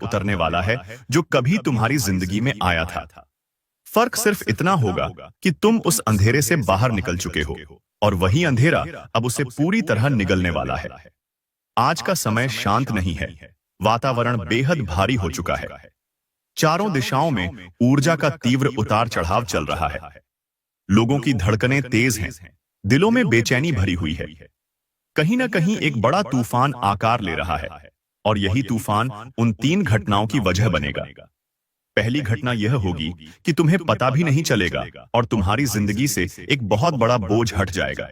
उतरने वाला है जो कभी तुम्हारी जिंदगी में आया था। फर्क सिर्फ इतना होगा कि तुम उस अंधेरे से बाहर निकल चुके हो और वही अंधेरा अब उसे पूरी तरह निगलने वाला है। आज का समय शांत नहीं है, वातावरण बेहद भारी हो चुका है। चारों दिशाओं में ऊर्जा का तीव्र उतार चढ़ाव चल रहा है। लोगों की धड़कनें तेज हैं, दिलों में बेचैनी भरी हुई है। कहीं ना कहीं एक बड़ा तूफान आकार ले रहा है और यही तूफान उन 3 घटनाओं की वजह बनेगा। पहली घटना यह होगी कि तुम्हें पता भी नहीं चलेगा और तुम्हारी जिंदगी से एक बहुत बड़ा बोझ हट जाएगा।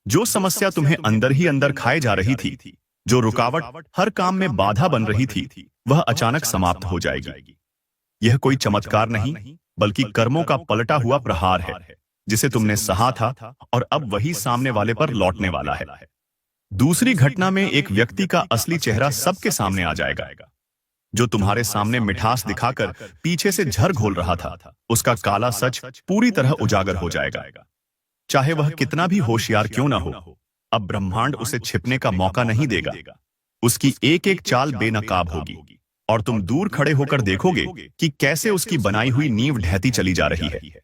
जो समस्या तुम्हें अंदर ही अंदर खाए जा रही थी, जो रुकावट हर काम में बाधा बन रही थी, वह अचानक समाप्त हो जाएगी। यह कोई चमत्कार नहीं, बल्कि कर्मों का पलटा हुआ प्रहार है, जिसे तुमने सहा था और अब वही सामने वाले पर लौटने वाला है। दूसरी घटना में एक व्यक्ति का असली चेहरा सबके सामने आ जाएगा। जो तुम्हारे सामने मिठास दिखाकर पीछे से झर घोल रहा था, उसका काला सच पूरी तरह उजागर हो जाएगा। चाहे वह कितना भी होशियार क्यों ना हो, अब ब्रह्मांड उसे छिपने का मौका नहीं देगा। उसकी एक एक चाल बेनकाब होगी और तुम दूर खड़े होकर देखोगे कि कैसे उसकी बनाई हुई नींव ढहती चली जा रही है।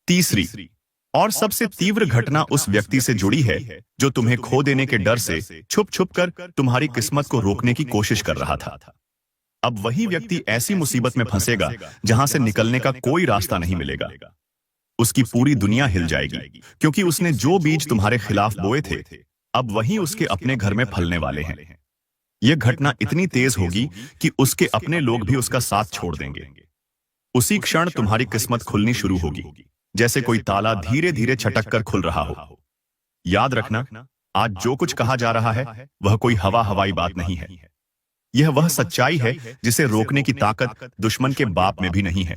तीसरी और सबसे तीव्र घटना उस व्यक्ति से जुड़ी है जो तुम्हें खो देने के डर से छुप छुप कर तुम्हारी किस्मत को रोकने की कोशिश कर रहा था। अब वही व्यक्ति ऐसी मुसीबत में फंसेगा जहां से निकलने का कोई रास्ता नहीं मिलेगा। उसकी पूरी दुनिया हिल जाएगी, क्योंकि उसने जो बीज तुम्हारे खिलाफ बोए थे, अब वही उसके अपने घर में फलने वाले हैं। यह घटना इतनी तेज होगी कि उसके अपने लोग भी उसका साथ छोड़ देंगे। उसी क्षण तुम्हारी किस्मत खुलनी शुरू होगी, जैसे कोई ताला धीरे धीरे छटक कर खुल रहा हो। याद रखना, आज जो कुछ कहा जा रहा है वह कोई हवाई बात नहीं है। यह वह सच्चाई है जिसे रोकने की ताकत दुश्मन के बाप में भी नहीं है।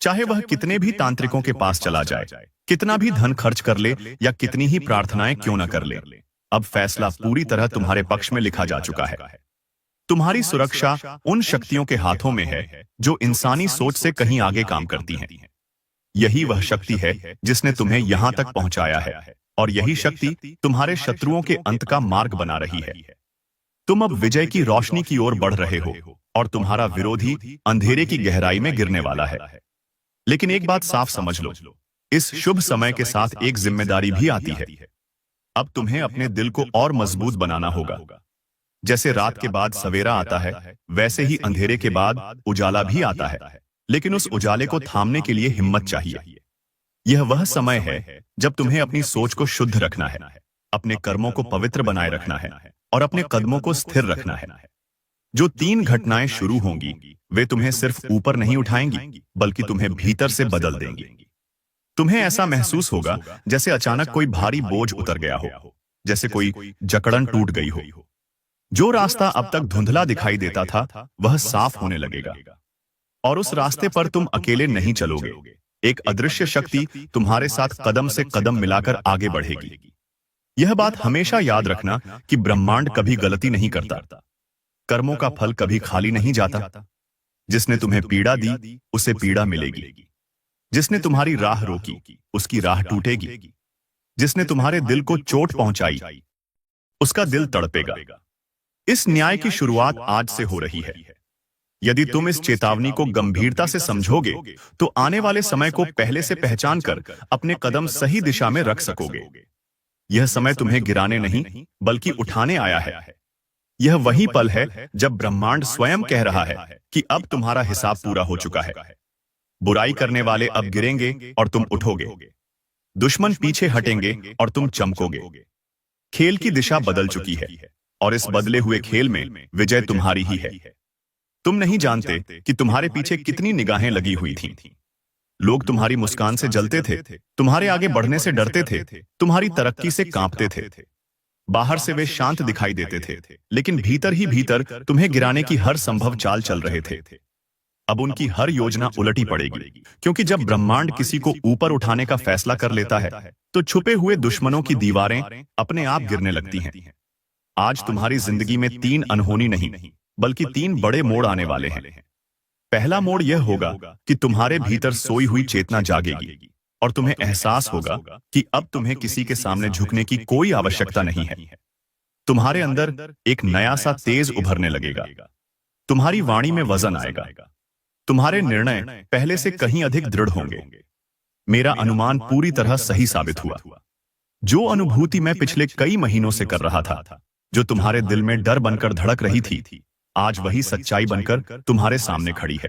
चाहे वह कितने भी तांत्रिकों के पास चला जाए, कितना भी धन खर्च कर ले या कितनी ही प्रार्थनाएं क्यों न कर ले, अब फैसला पूरी तरह तुम्हारे पक्ष में लिखा जा चुका है। तुम्हारी सुरक्षा उन शक्तियों के हाथों में है जो इंसानी सोच से कहीं आगे काम करती हैं। यही वह शक्ति है जिसने तुम्हें यहां तक पहुंचाया है और यही शक्ति तुम्हारे शत्रुओं के अंत का मार्ग बना रही है। तुम अब विजय की रोशनी की ओर बढ़ रहे हो और तुम्हारा विरोधी अंधेरे की गहराई में गिरने वाला है। लेकिन एक बात साफ समझ लो, इस शुभ समय के साथ एक जिम्मेदारी भी आती है। अब तुम्हें अपने दिल को और मजबूत बनाना होगा। जैसे रात के बाद सवेरा आता है, वैसे ही अंधेरे के बाद उजाला भी आता है। लेकिन उस उजाले को थामने के लिए हिम्मत चाहिए। यह वह समय है जब तुम्हें अपनी सोच को शुद्ध रखना है, अपने कर्मों को पवित्र बनाए रखना है और अपने कदमों को स्थिर रखना है। जो 3 घटनाएं शुरू होंगी, वे तुम्हें सिर्फ ऊपर नहीं उठाएंगी, बल्कि तुम्हें भीतर से बदल देंगी। तुम्हें ऐसा महसूस होगा जैसे अचानक कोई भारी बोझ उतर गया हो, जैसे कोई जकड़न टूट गई हो। जो रास्ता अब तक धुंधला दिखाई देता था, वह साफ होने लगेगा और उस रास्ते पर तुम अकेले नहीं चलोगे। एक अदृश्य शक्ति तुम्हारे साथ कदम से कदम मिलाकर आगे बढ़ेगी। यह बात हमेशा याद रखना कि ब्रह्मांड कभी गलती नहीं करता। कर्मों का फल कभी खाली नहीं जाता। जिसने तुम्हें पीड़ा दी, उसे पीड़ा मिलेगी। जिसने तुम्हारी राह रोकी, उसकी राह टूटेगी। जिसने तुम्हारे दिल को चोट पहुंचाई, उसका दिल तड़पेगा। इस न्याय की शुरुआत आज से हो रही है। यदि तुम इस चेतावनी को गंभीरता से समझोगे, तो आने वाले समय को पहले से पहचान कर अपने कदम सही दिशा में रख सकोगे। यह समय तुम्हें गिराने नहीं, बल्कि उठाने आया है। यह वही पल है जब ब्रह्मांड स्वयं कह रहा है कि अब तुम्हारा हिसाब पूरा हो चुका है। बुराई करने वाले अब गिरेंगे और तुम उठोगे। दुश्मन पीछे हटेंगे और तुम चमकोगे। खेल की दिशा बदल चुकी है और इस बदले हुए खेल में विजय तुम्हारी ही है। तुम नहीं जानते कि तुम्हारे पीछे कितनी निगाहें लगी हुई थीं। लोग तुम्हारी मुस्कान से जलते थे, तुम्हारे आगे बढ़ने से डरते थे, तुम्हारी तरक्की से कांपते थे। बाहर से वे शांत दिखाई देते थे, लेकिन भीतर ही भीतर तुम्हें गिराने की हर संभव चाल चल रहे थे। अब उनकी हर योजना उलटी पड़ेगी, क्योंकि जब ब्रह्मांड किसी को ऊपर उठाने का फैसला कर लेता है, तो छुपे हुए दुश्मनों की दीवारें अपने आप गिरने लगती हैं। आज तुम्हारी जिंदगी में 3 अनहोनी नहीं, बल्कि 3 बड़े मोड़ आने वाले हैं। पहला मोड़ यह होगा कि तुम्हारे भीतर सोई हुई चेतना जागेगी और तुम्हें एहसास होगा कि अब तुम्हें किसी के सामने झुकने की कोई आवश्यकता नहीं है। तुम्हारे अंदर एक नया सा तेज उभरने लगेगा। तुम्हारी वाणी में वजन आएगा। तुम्हारे निर्णय पहले से कहीं अधिक दृढ़ होंगे। मेरा अनुमान पूरी तरह सही साबित हुआ। जो अनुभूति मैं पिछले कई महीनों से कर रहा था, जो तुम्हारे दिल में डर बनकर धड़क रही थी, आज वही सच्चाई बनकर तुम्हारे सामने खड़ी है।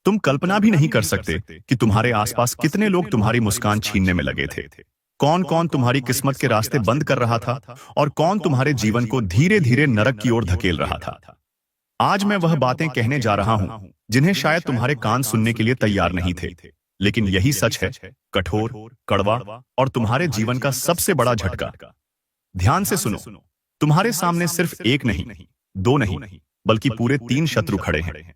तुम कल्पना भी नहीं कर सकते कि तुम्हारे आसपास कितने लोग तुम्हारी मुस्कान छीनने में लगे थे। कौन कौन तुम्हारी किस्मत के रास्ते बंद कर रहा था और कौन तुम्हारे जीवन को धीरे धीरे नरक की ओर धकेल रहा था। आज मैं वह बातें कहने जा रहा हूं जिन्हें शायद तुम्हारे कान सुनने के लिए तैयार नहीं थे, लेकिन यही सच है, कठोर, कड़वा और तुम्हारे जीवन का सबसे बड़ा झटका। ध्यान से सुनो, तुम्हारे सामने सिर्फ एक नहीं, दो नहीं, बल्कि पूरे 3 शत्रु खड़े हैं।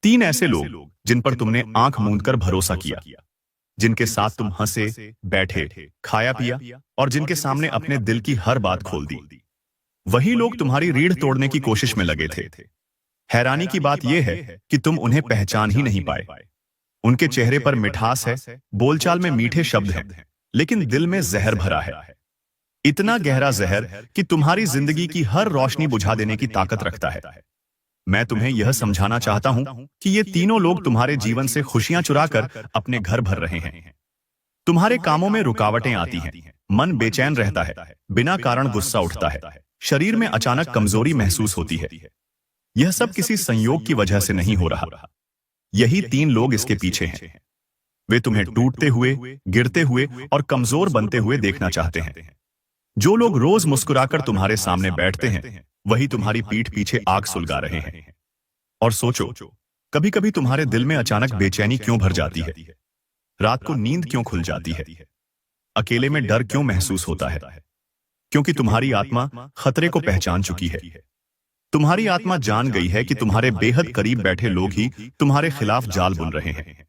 3 ऐसे लोग जिन पर तुमने आंख मूंदकर भरोसा किया, जिनके साथ तुम हंसे, बैठे, खाया पिया और जिनके सामने अपने दिल की हर बात खोल दी। वही लोग तुम्हारी रीढ़ तोड़ने की कोशिश में लगे थे। हैरानी की बात यह है कि तुम उन्हें पहचान ही नहीं पाए। उनके चेहरे पर मिठास है, बोलचाल में मीठे शब्द हैं, लेकिन दिल में जहर भरा है। इतना गहरा जहर कि तुम्हारी जिंदगी की हर रोशनी बुझा देने की ताकत रखता है। मैं तुम्हें यह समझाना चाहता हूं कि ये तीनों लोग तुम्हारे जीवन से खुशियां चुराकर अपने घर भर रहे हैं। तुम्हारे कामों में रुकावटें आती हैं, मन बेचैन रहता है, बिना कारण गुस्सा उठता है, शरीर में अचानक कमजोरी महसूस होती है। यह सब किसी संयोग की वजह से नहीं हो रहा। यही 3 लोग इसके पीछे हैं। वे तुम्हें टूटते हुए, गिरते हुए और कमजोर बनते हुए देखना चाहते हैं। जो लोग रोज मुस्कुराकर तुम्हारे सामने बैठते हैं, वही तुम्हारी पीठ पीछे आग सुलगा रहे हैं। और सोचो, कभी कभी तुम्हारे दिल में अचानक बेचैनी क्यों भर जाती है? रात को नींद क्यों खुल जाती है? अकेले में डर क्यों महसूस होता है? क्योंकि तुम्हारी आत्मा खतरे को पहचान चुकी है। तुम्हारी आत्मा जान गई है कि तुम्हारे बेहद करीब बैठे लोग ही तुम्हारे खिलाफ जाल बुन रहे हैं।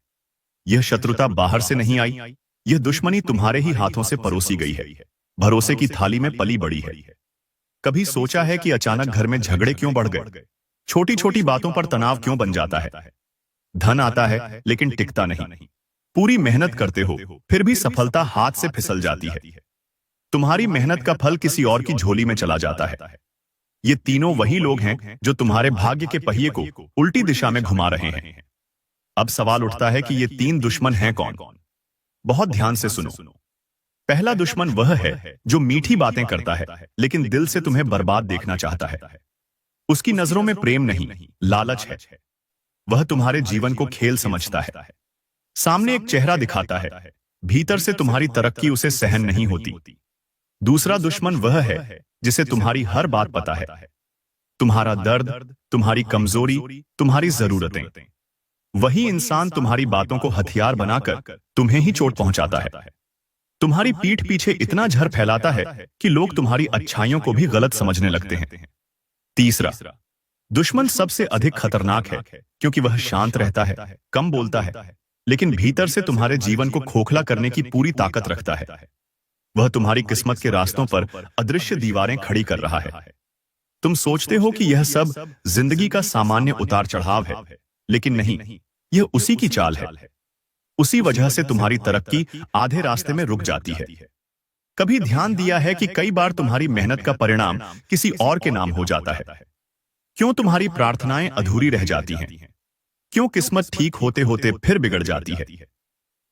यह शत्रुता बाहर से नहीं आई, यह दुश्मनी तुम्हारे ही हाथों से परोसी गई है, भरोसे की थाली में पली बड़ी है। कभी सोचा है कि अचानक घर में झगड़े क्यों बढ़ गए? छोटी छोटी बातों पर तनाव क्यों बन जाता है? धन आता है लेकिन टिकता नहीं। पूरी मेहनत करते हो फिर भी सफलता हाथ से फिसल जाती है। तुम्हारी मेहनत का फल किसी और की झोली में चला जाता है। ये तीनों वही लोग हैं जो तुम्हारे भाग्य के पहिए को उल्टी दिशा में घुमा रहे हैं। अब सवाल उठता है कि ये 3 दुश्मन हैं कौन? बहुत ध्यान से सुनो। पहला दुश्मन वह है जो मीठी बातें करता है, लेकिन दिल से तुम्हें बर्बाद देखना चाहता है। उसकी नजरों में प्रेम नहीं, लालच है। वह तुम्हारे जीवन को खेल समझता है। सामने एक चेहरा दिखाता है, भीतर से तुम्हारी तरक्की उसे सहन नहीं होती। दूसरा दुश्मन वह है जिसे तुम्हारी हर बात पता है, तुम्हारा दर्द, तुम्हारी कमजोरी, तुम्हारी जरूरतें। वही इंसान तुम्हारी बातों को हथियार बनाकर तुम्हें ही चोट पहुंचाता है। तुम्हारी पीठ पीछे इतना जहर फैलाता है कि लोग तुम्हारी अच्छाइयों को भी गलत समझने लगते हैं। तीसरा दुश्मन सबसे अधिक खतरनाक है, क्योंकि वह शांत रहता है, कम बोलता है, लेकिन भीतर से तुम्हारे जीवन को खोखला करने की पूरी ताकत रखता है। वह तुम्हारी किस्मत के रास्तों पर अदृश्य दीवारें खड़ी कर रहा है। तुम सोचते हो कि यह सब जिंदगी का सामान्य उतार चढ़ाव है, लेकिन नहीं, यह उसी की चाल है। उसी वजह से तुम्हारी तरक्की आधे रास्ते में रुक जाती है। कभी ध्यान दिया है कि कई बार तुम्हारी मेहनत का परिणाम किसी और के नाम हो जाता है? क्यों तुम्हारी प्रार्थनाएं अधूरी रह जाती हैं? क्यों किस्मत ठीक होते होते फिर बिगड़ जाती है?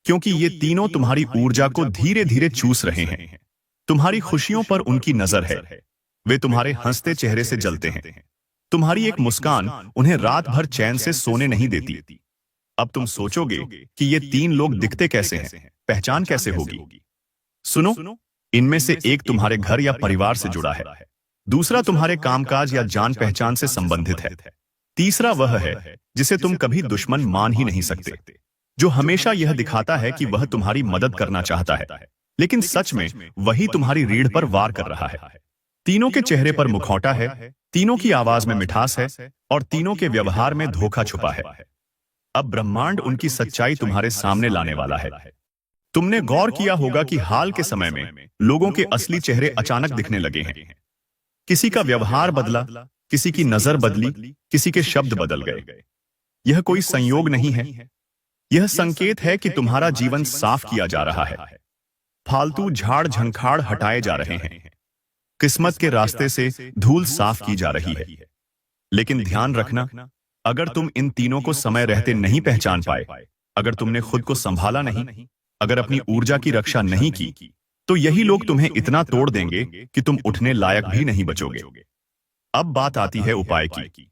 क्योंकि ये तीनों तुम्हारी ऊर्जा को धीरे धीरे चूस रहे हैं। तुम्हारी खुशियों पर उनकी नजर है, वे तुम्हारे हंसते चेहरे से जलते हैं। तुम्हारी एक मुस्कान उन्हें रात भर चैन से सोने नहीं देती। अब तुम सोचोगे कि ये 3 लोग दिखते कैसे हैं, पहचान कैसे होगी? सुनो, इनमें से एक तुम्हारे घर या परिवार से जुड़ा है, दूसरा तुम्हारे कामकाज या जान पहचान से संबंधित है, तीसरा वह है जिसे तुम कभी दुश्मन मान ही नहीं सकते, जो हमेशा यह दिखाता है कि वह तुम्हारी मदद करना चाहता है, लेकिन सच में वही तुम्हारी रीढ़ पर वार कर रहा है। तीनों के चेहरे पर मुखौटा है, तीनों की आवाज में मिठास है और तीनों के व्यवहार में धोखा छुपा है। अब ब्रह्मांड उनकी सच्चाई तुम्हारे सामने लाने वाला है। तुमने गौर किया होगा कि हाल के समय में लोगों के असली चेहरे अचानक दिखने लगे हैं। किसी का व्यवहार बदला, किसी की नजर बदली, किसी के शब्द बदल गए। यह कोई संयोग नहीं है, यह संकेत है कि तुम्हारा जीवन साफ किया जा रहा है। फालतू झाड़ झंखाड़ हटाए जा रहे हैं, किस्मत के रास्ते से धूल साफ की जा रही है। लेकिन ध्यान रखना, अगर तुम इन तीनों को समय रहते नहीं पहचान पाए, अगर तुमने खुद को संभाला नहीं, अगर अपनी ऊर्जा की रक्षा नहीं की, तो यही लोग तुम्हें इतना तोड़ देंगे कि तुम उठने लायक भी नहीं बचोगे। अब बात आती है उपाय की।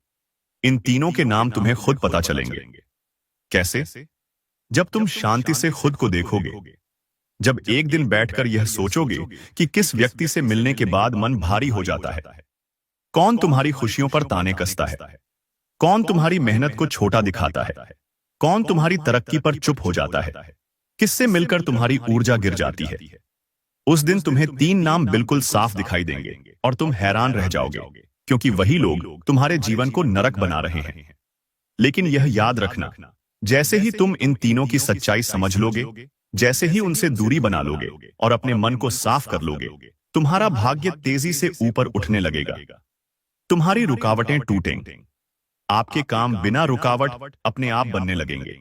इन तीनों के नाम तुम्हें खुद पता चलेंगे। कैसे? जब तुम शांति से खुद को देखोगे, जब एक दिन बैठकर यह सोचोगे कि किस व्यक्ति से मिलने के बाद मन भारी हो जाता है, कौन तुम्हारी खुशियों पर ताने कसता है, कौन तुम्हारी मेहनत को छोटा दिखाता है, कौन तुम्हारी तरक्की पर चुप हो जाता है, किससे मिलकर तुम्हारी ऊर्जा गिर जाती है, उस दिन तुम्हें तीन नाम बिल्कुल साफ दिखाई देंगे और तुम हैरान रह जाओगे, क्योंकि वही लोग तुम्हारे जीवन को नरक बना रहे हैं। लेकिन यह याद रखना, जैसे ही तुम इन तीनों की सच्चाई समझ लोगे, जैसे ही उनसे दूरी बना लोगे और अपने मन को साफ कर लोगे, तुम्हारा भाग्य तेजी से ऊपर उठने लगेगा। तुम्हारी रुकावटें टूटेंगी, आपके काम बिना रुकावट अपने आप बनने लगेंगे।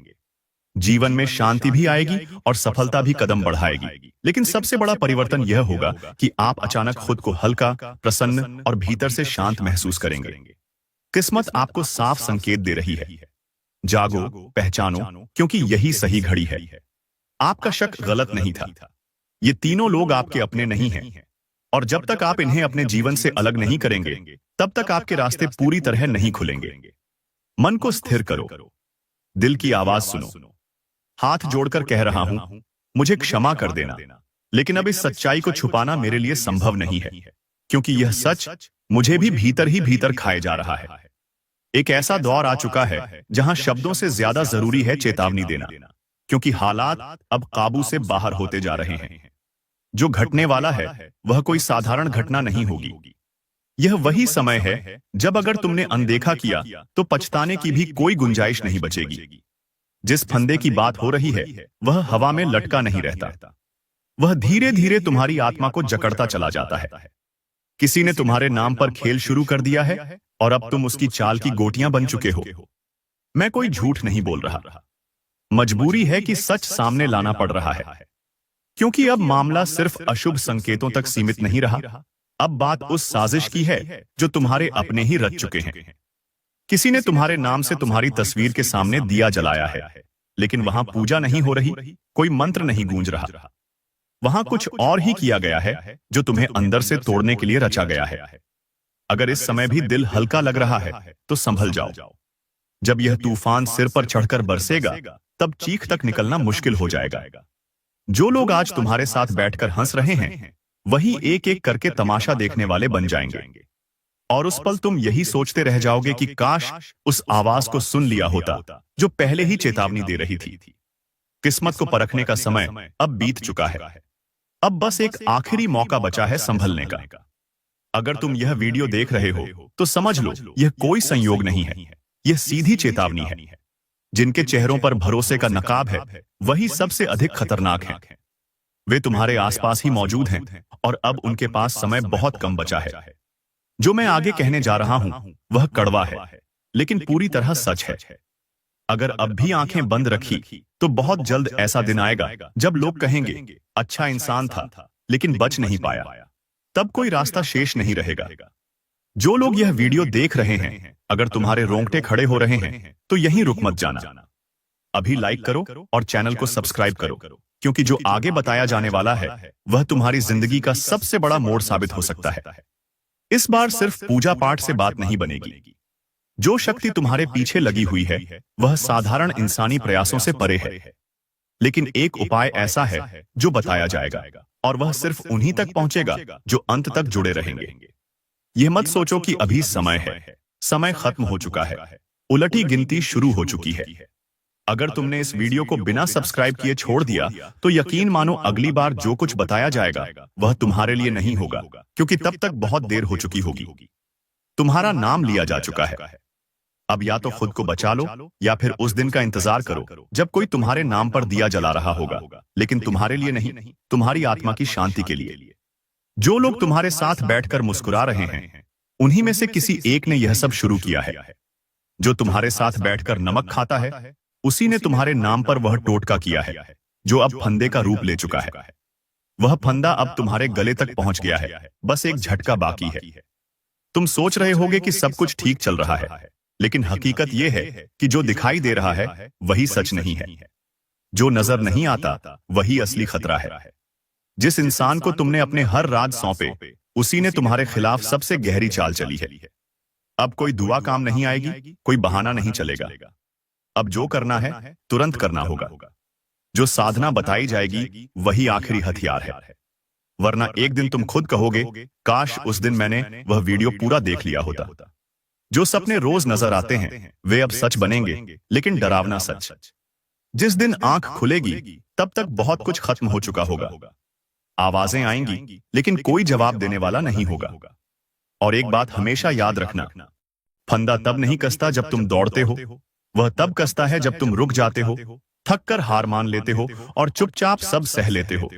जीवन में शांति भी आएगी और सफलता भी कदम बढ़ाएगी। लेकिन सबसे बड़ा परिवर्तन यह होगा कि आप अचानक खुद को हल्का, प्रसन्न और भीतर से शांत महसूस करेंगे। किस्मत आपको साफ संकेत दे रही है, जागो, पहचानो, क्योंकि यही सही घड़ी है। आपका शक गलत नहीं था। ये तीनों लोग आपके अपने नहीं हैं, और जब तक आप इन्हें अपने जीवन से अलग नहीं करेंगे, तब तक आपके रास्ते पूरी तरह नहीं खुलेंगे। मन को स्थिर करो, दिल की आवाज सुनो। हाथ जोड़कर कह रहा हूं, मुझे क्षमा कर देना, लेकिन अब इस सच्चाई को छुपाना मेरे लिए संभव नहीं है, क्योंकि यह सच मुझे भी भीतर खाए जा रहा है। एक ऐसा दौर आ चुका है जहां शब्दों से ज्यादा जरूरी है चेतावनी देना, क्योंकि हालात अब काबू से बाहर होते जा रहे हैं। जो घटने वाला है वह कोई साधारण घटना नहीं होगी। यह वही समय है जब अगर तुमने अनदेखा किया तो पछताने की भी कोई गुंजाइश नहीं बचेगी। जिस फंदे की बात हो रही है वह हवा में लटका नहीं रहता, वह धीरे धीरे तुम्हारी आत्मा को जकड़ता चला जाता है। किसी ने तुम्हारे नाम पर खेल शुरू कर दिया है और अब तुम उसकी चाल की गोटियां बन चुके हो। मैं कोई झूठ नहीं बोल रहा, मजबूरी है कि सच सामने लाना पड़ रहा है, क्योंकि अब मामला सिर्फ अशुभ संकेतों तक सीमित नहीं रहा। अब बात उस साजिश की है जो तुम्हारे अपने ही रच चुके हैं। किसी ने तुम्हारे नाम से तुम्हारी तस्वीर के सामने दिया जलाया है, लेकिन वहां पूजा नहीं हो रही, कोई मंत्र नहीं गूंज रहा। वहां कुछ और ही किया गया है जो तुम्हें अंदर से तोड़ने के लिए रचा गया है। अगर इस समय भी दिल हल्का लग रहा है तो संभल जाओ। जब यह तूफान सिर पर चढ़कर बरसेगा तब चीख तक निकलना मुश्किल हो जाएगा। जो लोग आज तुम्हारे साथ बैठकर हंस रहे हैं वही एक एक करके तमाशा देखने वाले बन जाएंगे, और उस पल तुम यही सोचते रह जाओगे कि काश उस आवाज को सुन लिया होता जो पहले ही चेतावनी दे रही थी। किस्मत को परखने का समय अब बीत चुका है। अब बस एक आखिरी मौका बचा है संभलने का। अगर तुम यह वीडियो देख रहे हो तो समझ लो यह कोई संयोग नहीं है, यह सीधी चेतावनी है। जिनके चेहरों पर भरोसे का नकाब है वही सबसे अधिक खतरनाक हैं। वे तुम्हारे आसपास ही मौजूद हैं और अब उनके पास समय बहुत कम बचा है। जो मैं आगे कहने जा रहा हूं वह कड़वा है, लेकिन पूरी तरह सच है। अगर अब भी आंखें बंद रखी तो बहुत जल्द ऐसा दिन आएगा जब लोग कहेंगे अच्छा इंसान था लेकिन बच नहीं पाया। तब कोई रास्ता शेष नहीं रहेगा। जो लोग यह वीडियो देख रहे हैं, अगर तुम्हारे रोंगटे खड़े हो रहे हैं तो यहीं रुक मत जाना। अभी लाइक करो और चैनल को सब्सक्राइब करो, क्योंकि जो आगे बताया जाने वाला है वह तुम्हारी जिंदगी का सबसे बड़ा मोड़ साबित हो सकता है। इस बार सिर्फ पूजा पाठ से बात नहीं बनेगी। जो शक्ति तुम्हारे पीछे लगी हुई है वह साधारण इंसानी प्रयासों से परे है। लेकिन एक उपाय ऐसा है जो बताया जाएगा, और वह सिर्फ उन्हीं तक पहुंचेगा जो अंत तक जुड़े रहेंगे। यह मत सोचो कि अभी समय है, समय खत्म हो चुका है, उलटी गिनती शुरू हो चुकी है। अगर तुमने इस वीडियो को बिना सब्सक्राइब किए छोड़ दिया तो यकीन मानो अगली बार जो कुछ बताया जाएगा वह तुम्हारे लिए नहीं होगा, क्योंकि तब तक बहुत देर हो चुकी होगी। तुम्हारा नाम लिया जा चुका है। अब या तो खुद को बचा लो या फिर उस दिन का इंतजार करो जब कोई तुम्हारे नाम पर दिया जला रहा होगा, लेकिन तुम्हारे लिए नहीं, तुम्हारी आत्मा की शांति के लिए। जो लोग तुम्हारे साथ बैठकर मुस्कुरा रहे हैं उन्हीं में से किसी एक ने यह सब शुरू किया है। जो तुम्हारे साथ बैठकर नमक खाता है उसी ने तुम्हारे नाम पर वह टोटका किया है जो अब फंदे का रूप ले चुका है। वह फंदा अब तुम्हारे गले तक पहुंच गया है, बस एक झटका बाकी है। तुम सोच रहे होगे कि सब कुछ ठीक चल रहा है, लेकिन हकीकत यह है कि जो दिखाई दे रहा है वही सच नहीं है। जो नजर नहीं आता वही असली खतरा है। जिस इंसान को तुमने अपने हर राज सौंपे, उसी ने तुम्हारे खिलाफ सबसे गहरी चाल चली है। अब कोई दुआ काम नहीं आएगी, कोई बहाना नहीं चलेगा। अब जो करना है तुरंत करना होगा। जो साधना बताई जाएगी वही आखिरी हथियार है, वरना एक दिन तुम खुद कहोगे, काश उस दिन मैंने वह वीडियो पूरा देख लिया होता। जो सपने रोज नजर आते हैं वे अब सच बनेंगे, लेकिन डरावना सच। जिस दिन आंख खुलेगी तब तक बहुत कुछ खत्म हो चुका होगा। आवाजें आएंगी लेकिन कोई जवाब देने वाला नहीं होगा। और एक बात हमेशा याद रखना, फंदा तब नहीं कसता जब तुम दौड़ते हो, वह तब कसता है जब तुम रुक जाते हो, थक कर हार मान लेते हो और चुपचाप सब सह लेते हो।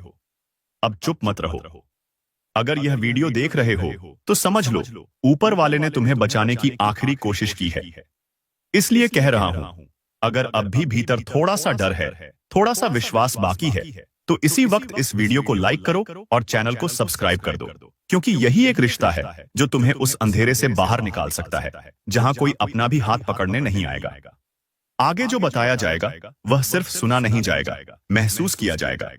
अब चुप मत रहो। अगर यह वीडियो देख रहे हो तो समझ लो, ऊपर वाले ने तुम्हें बचाने की आखिरी कोशिश की है। इसलिए कह रहा हूं, अगर अब भी भीतर थोड़ा सा डर है, थोड़ा सा विश्वास बाकी है, तो इसी वक्त इस वीडियो को लाइक करो और चैनल को सब्सक्राइब कर दो, क्योंकि यही एक रिश्ता है जो तुम्हें उस अंधेरे से बाहर निकाल सकता है, जहां कोई अपना भी हाथ पकड़ने नहीं आएगा। आगे जो बताया जाएगा वह सिर्फ सुना नहीं जाएगा, महसूस किया जाएगा।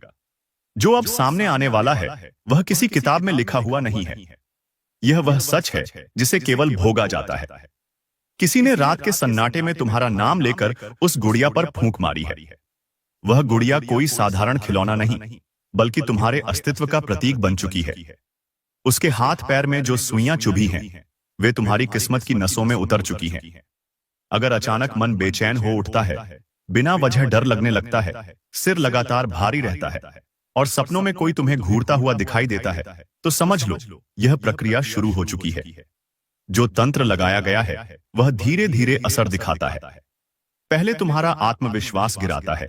जो अब सामने आने वाला है वह किसी किताब में लिखा हुआ नहीं है। यह वह सच है जिसे केवल भोगा जाता है। किसी ने रात के सन्नाटे में तुम्हारा नाम लेकर उस गुड़िया पर फूंक मारी है। वह गुड़िया कोई साधारण खिलौना नहीं, बल्कि तुम्हारे अस्तित्व का प्रतीक बन चुकी है। उसके हाथ पैर में जो सुइयां चुभी हैं, वे तुम्हारी किस्मत की नसों में उतर चुकी हैं। अगर अचानक मन बेचैन हो उठता है, बिना वजह डर लगने लगता है, सिर लगातार भारी रहता है और सपनों में कोई तुम्हें घूरता हुआ दिखाई देता है, तो समझ लो यह प्रक्रिया शुरू हो चुकी है। जो तंत्र लगाया गया है वह धीरे धीरे असर दिखाता है। पहले तुम्हारा आत्मविश्वास गिराता है,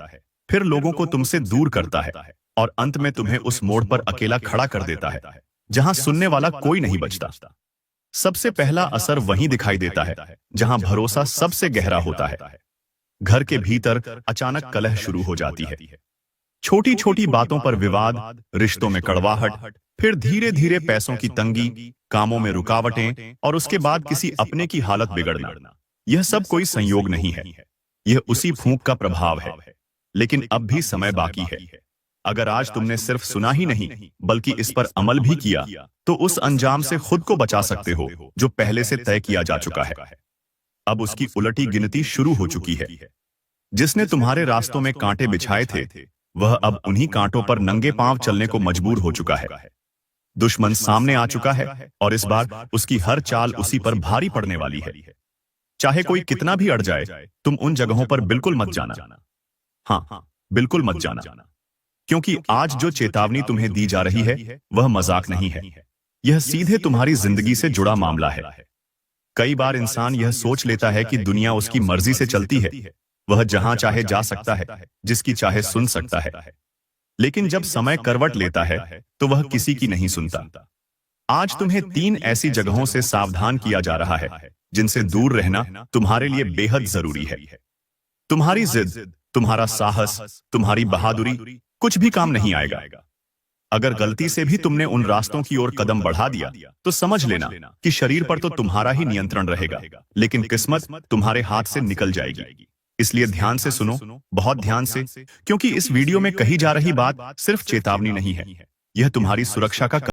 फिर लोगों को तुमसे दूर करता है और अंत में तुम्हें उस मोड़ पर अकेला खड़ा कर देता है जहां सुनने वाला कोई नहीं बचता। सबसे पहला असर वहीं दिखाई देता है जहां भरोसा सबसे गहरा होता है। घर के भीतर अचानक कलह शुरू हो जाती है। छोटी छोटी बातों पर विवाद, रिश्तों में कड़वाहट, फिर धीरे धीरे पैसों की तंगी, कामों में रुकावटें और उसके बाद किसी अपने की हालत बिगड़ना। यह सब कोई संयोग नहीं है, यह उसी फूंक का प्रभाव है। लेकिन अब भी समय बाकी है। अगर आज तुमने सिर्फ सुना ही नहीं बल्कि इस पर अमल भी किया, तो उस अंजाम से खुद को बचा सकते हो जो पहले से तय किया जा चुका है। अब उसकी उलटी गिनती शुरू हो चुकी है। जिसने तुम्हारे रास्तों में कांटे बिछाए थे, वह अब उन्हीं कांटों पर नंगे पांव चलने को मजबूर हो चुका है। दुश्मन सामने आ चुका है और इस बार उसकी हर चाल उसी पर भारी पड़ने वाली है। चाहे कोई कितना भी अड़ जाए, तुम उन जगहों पर बिल्कुल मत जाना। हाँ, बिल्कुल मत जाना, क्योंकि आज जो चेतावनी तुम्हें दी जा रही है वह मजाक नहीं है। यह सीधे तुम्हारी जिंदगी से जुड़ा मामला है। कई बार इंसान यह सोच लेता है कि दुनिया उसकी मर्जी से चलती है, वह जहां चाहे जा सकता है, जिसकी चाहे सुन सकता है। लेकिन जब समय करवट लेता है तो वह किसी की नहीं सुनता। आज तुम्हें 3 ऐसी जगहों से सावधान किया जा रहा है जिनसे दूर रहना तुम्हारे लिए बेहद जरूरी है। तुम्हारी जिद, तुम्हारा साहस, तुम्हारी बहादुरी कुछ भी काम नहीं आएगा। अगर गलती से भी तुमने उन रास्तों की ओर कदम बढ़ा दिया, तो समझ लेना कि शरीर पर तो तुम्हारा ही नियंत्रण रहेगा, लेकिन किस्मत तुम्हारे हाथ से निकल जाएगी। इसलिए ध्यान से सुनो, बहुत ध्यान से, क्योंकि इस वीडियो में कही जा रही बात सिर्फ चेतावनी नहीं है, यह तुम्हारी सुरक्षा का